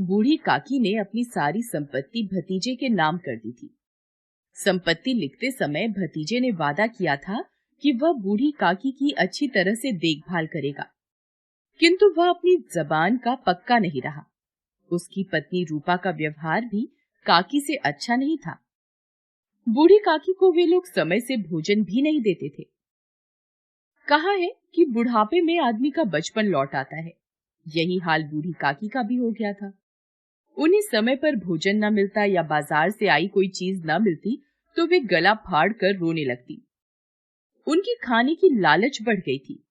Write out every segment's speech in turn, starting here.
बूढ़ी काकी ने अपनी सारी संपत्ति भतीजे के नाम कर दी थी। संपत्ति लिखते समय भतीजे ने वादा किया था कि वह बूढ़ी काकी की अच्छी तरह से देखभाल करेगा, किंतु वह अपनी जबान का पक्का नहीं रहा। उसकी पत्नी रूपा का व्यवहार भी काकी से अच्छा नहीं था। बूढ़ी काकी को वे लोग समय से भोजन भी नहीं देते थे। कहा है कि बुढ़ापे में आदमी का बचपन लौट आता है। यही हाल बूढ़ी काकी का भी हो गया था। उन्हें समय पर भोजन न मिलता या बाजार से आई कोई चीज न मिलती तो वे गला फाड़ कर रोने लगती। उनकी खाने की लालच बढ़ गई थी।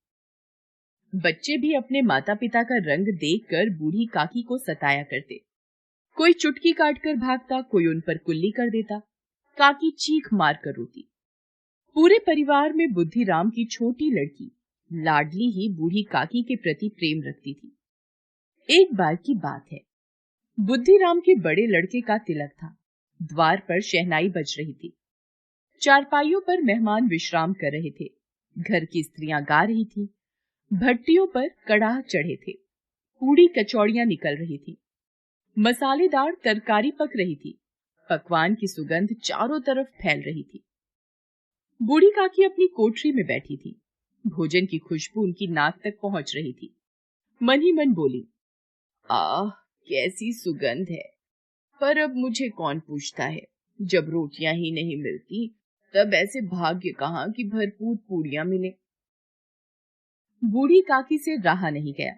बच्चे भी अपने माता पिता का रंग देखकर बूढ़ी काकी को सताया करते। कोई चुटकी काटकर भागता, कोई उन पर कुल्ली कर देता। काकी चीख मार कर रोती। पूरे परिवार में बुद्धिराम की छोटी लड़की लाडली ही बूढ़ी काकी के प्रति प्रेम रखती थी। एक बार की बात है, बुद्धिराम के बड़े लड़के का तिलक था। द्वार पर शहनाई बज रही थी। चारपाइयों पर मेहमान विश्राम कर रहे थे। घर की स्त्रियां गा रही थीं। भट्टियों पर कड़ाह चढ़े थे। पूड़ी कचौड़ियां निकल रही थी। मसालेदार तरकारी पक रही थी। पकवान की सुगंध चारों तरफ फैल रही थी। बूढ़ी काकी अपनी कोठरी में बैठी थी। भोजन की खुशबू उनकी नाक तक पहुंच रही थी। मन ही मन बोली, आह, कैसी सुगंध है। पर अब मुझे कौन पूछता है, जब रोटियां ही नहीं मिलती तब ऐसे भाग्य कहाँ कि भरपूर पूड़ियां मिले। बूढ़ी काकी से रहा नहीं गया।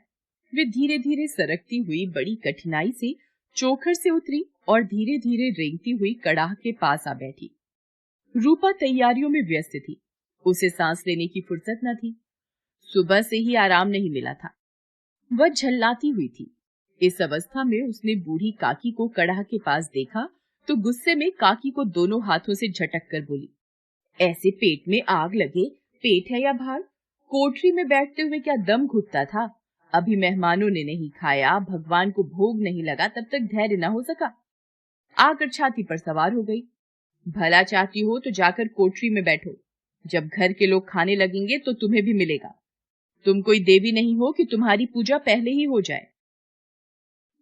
वे धीरे धीरे सरकती हुई बड़ी कठिनाई से चोखर से उतरी और धीरे धीरे रेंगती हुई कड़ाह के पास आ बैठी। रूपा तैयारियों में व्यस्त थी। उसे सांस लेने की फुर्सत न थी। सुबह से ही आराम नहीं मिला था। वह झल्लाती हुई थी। इस अवस्था में उसने बूढ़ी काकी को कड़ाह के पास देखा तो गुस्से में काकी को दोनों हाथों से झटक कर बोली, ऐसे पेट में आग लगे, पेट है या भार? कोठरी में बैठते हुए क्या दम घुटता था? अभी मेहमानों ने नहीं खाया, भगवान को भोग नहीं लगा, तब तक धैर्य न हो सका। आकर छाती पर सवार हो गई। भला चाहती हो तो जाकर कोठरी में बैठो। जब घर के लोग खाने लगेंगे तो तुम्हें भी मिलेगा। तुम कोई देवी नहीं हो कि तुम्हारी पूजा पहले ही हो जाए।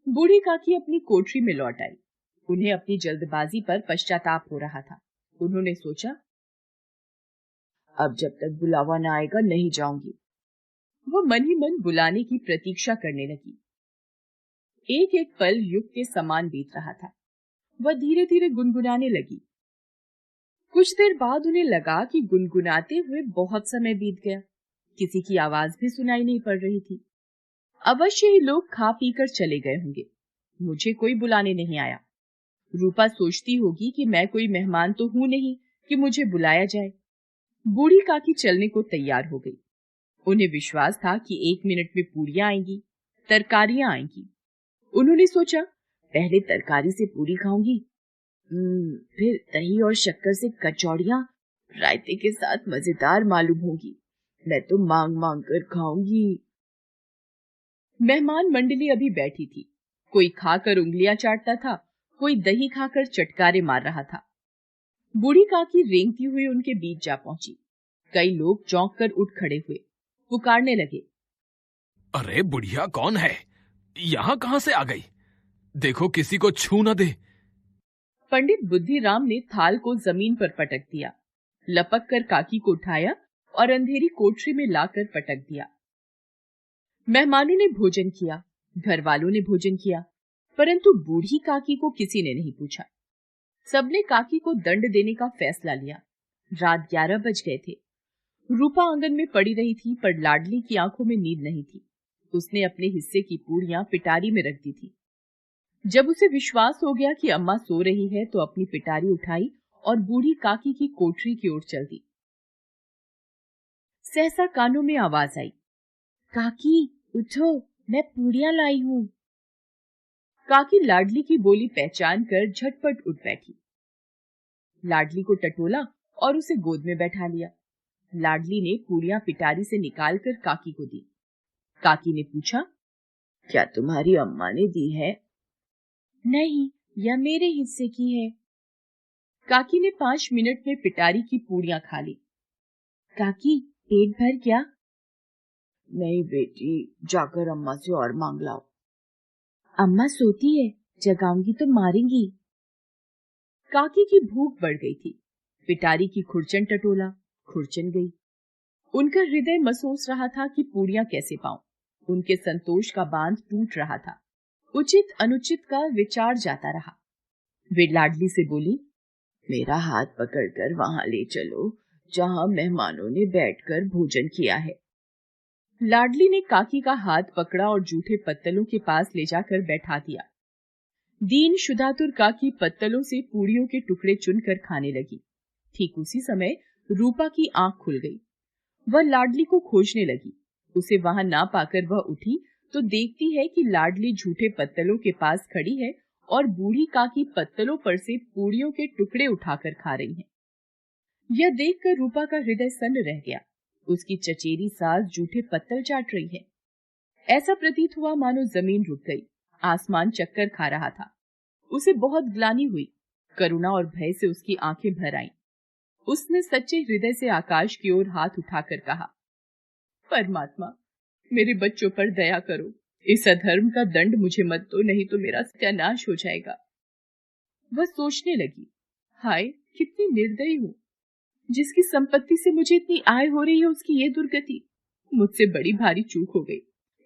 बूढ़ी काकी अपनी कोठरी में लौट आई। उन्हें अपनी जल्दबाजी पर पश्चाताप हो रहा था। उन्होंने सोचा, अब जब तक बुलावा न आएगा नहीं जाऊंगी। वो मन ही मन बुलाने की प्रतीक्षा करने लगी। एक एक पल युग के समान बीत रहा था। वह धीरे धीरे गुनगुनाने लगी। कुछ देर बाद उन्हें लगा कि गुनगुनाते हुए बहुत समय बीत गया। किसी की आवाज भी सुनाई नहीं पड़ रही थी। अवश्य ही लोग खा पी कर चले गए होंगे। मुझे कोई बुलाने नहीं आया। रूपा सोचती होगी कि मैं कोई मेहमान तो हूं नहीं कि मुझे बुलाया जाए। बूढ़ी काकी चलने को तैयार हो गई। उन्हें विश्वास था कि 1 मिनट में पूड़ियां आएंगी, तरकारियां आएंगी। उन्होंने सोचा, पहले तरकारी से पूरी खाऊंगी, फिर दही और शक्कर से कचौड़ियां रायते के साथ मजेदार मालूम होगी। मैं तो मांग मांग कर खाऊंगी। मेहमान मंडली अभी बैठी थी। कोई खाकर उंगलियां चाटता था, कोई दही खाकर चटकारे मार रहा था। बूढ़ी काकी रेंगती हुई उनके बीच जा पहुंची। कई लोग चौंक कर उठ खड़े हुए, पुकारने लगे, अरे बुढ़िया कौन है? यहाँ कहाँ से आ गई? देखो किसी को छू न दे। पंडित बुद्धिराम ने थाल को जमीन पर पटक दिया, लपक कर काकी को उठाया और अंधेरी कोठरी में लाकर पटक दिया। मेहमानों ने भोजन किया, घर वालों ने भोजन किया, परंतु बूढ़ी काकी को किसी ने नहीं पूछा। सबने काकी को दंड देने का फैसला लिया। रात 11 बज गए थे। रूपा आंगन में पड़ी रही थी, पर लाडली की आंखों में नींद नहीं थी। उसने अपने हिस्से की पूड़ियां पिटारी में रख दी थी। जब उसे विश्वास हो गया कि अम्मा सो रही है तो अपनी पिटारी उठाई और बूढ़ी काकी की कोठरी की ओर चल दी। सहसा कानों में आवाज आई, काकी उठो, मैं पूड़ियां लाई हूं। काकी लाडली की बोली पहचान कर झटपट उठ बैठी। लाडली को टटोला और उसे गोद में बैठा लिया। लाडली ने पूड़ियां पिटारी से निकालकर काकी को दी। काकी ने पूछा, क्या तुम्हारी अम्मा ने दी है? नहीं, यह मेरे हिस्से की है। काकी ने 5 मिनट में पिटारी की पूड़ियां खा ली। काकी पेट भर गया? नहीं बेटी, जाकर अम्मा से और मांग लाओ। अम्मा सोती है, जगाऊंगी तो मारेंगी। काकी की भूख बढ़ गई थी। पिटारी की खुरचन टटोला, खुरचन गई। उनका हृदय महसूस रहा था कि पूड़ियां कैसे पाऊं। उनके संतोष का बांध टूट रहा था। उचित अनुचित का विचार जाता रहा। वे लाडली से बोली, मेरा हाथ पकड़कर वहां ले चलो जहां मेहमानों ने बैठकर भोजन किया है। लाडली ने काकी का हाथ पकड़ा और जूठे पत्तलों के पास ले जाकर बैठा दिया। दीन शुदातुर काकी पत्तलों से पूड़ियों के टुकड़े चुनकर खाने लगी। ठीक उसी समय रूपा की आंख खुल गई। वह लाडली को खोजने लगी। उसे वहां ना पाकर वह उठी तो देखती है कि लाडली झूठे पत्तलों के पास खड़ी है और बूढ़ी काकी पत्तलों पर से पूड़ियों के टुकड़े उठाकर खा रही है। यह देखकर रूपा का हृदय सन्न रह गया। उसकी चचेरी सास जूठे पत्तल चाट रही है। ऐसा प्रतीत हुआ मानो जमीन रुक गई, आसमान चक्कर खा रहा था। उसे बहुत ग्लानि हुई। करुणा और भय से उसकी आंखें भर आईं। उसने सच्चे हृदय से आकाश की ओर हाथ उठाकर कहा, परमात्मा, मेरे बच्चों पर दया करो। इस अधर्म का दंड मुझे मत दो, नहीं तो मेरा सत्यानाश हो जाएगा। वह सोचने लगी, हाय कितनी निर्दयी हूँ। जिसकी संपत्ति से मुझे इतनी आय हो रही है उसकी ये दुर्गति। मुझसे बड़ी भारी चूक हो गई।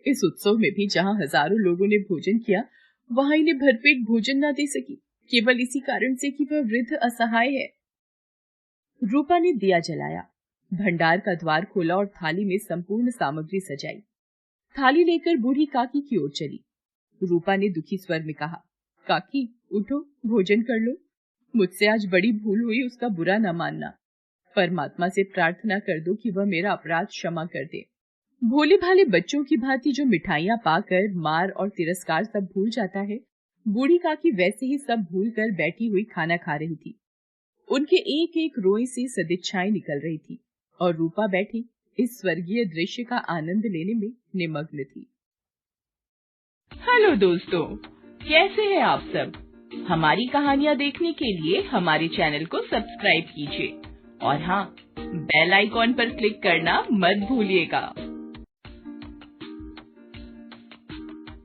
इस उत्सव में भी जहाँ हजारों लोगों ने भोजन किया, वहां इन्हें भरपेट भोजन न दे सकी, केवल इसी कारण से कि वह वृद्ध असहाय है। रूपा ने दिया जलाया, भंडार का द्वार खोला और थाली में संपूर्ण सामग्री सजाई। थाली लेकर बूढ़ी काकी की ओर चली। रूपा ने दुखी स्वर में कहा, काकी उठो, भोजन कर लो। मुझसे आज बड़ी भूल हुई, उसका बुरा न मानना। परमात्मा से प्रार्थना कर दो कि वह मेरा अपराध क्षमा कर दे। भोले भाले बच्चों की भांति जो मिठाइयां पाकर मार और तिरस्कार सब भूल जाता है, बूढ़ी काकी वैसे ही सब भूल कर बैठी हुई खाना खा रही थी। उनके एक एक रोए से सदिच्छाएं निकल रही थी और रूपा बैठी इस स्वर्गीय दृश्य का आनंद लेने में निमग्न थी। हेलो दोस्तों, कैसे हैं आप सब? हमारी कहानियां देखने के लिए हमारे चैनल को सब्सक्राइब कीजिए और हाँ, बेल आइकॉन पर क्लिक करना मत भूलिएगा।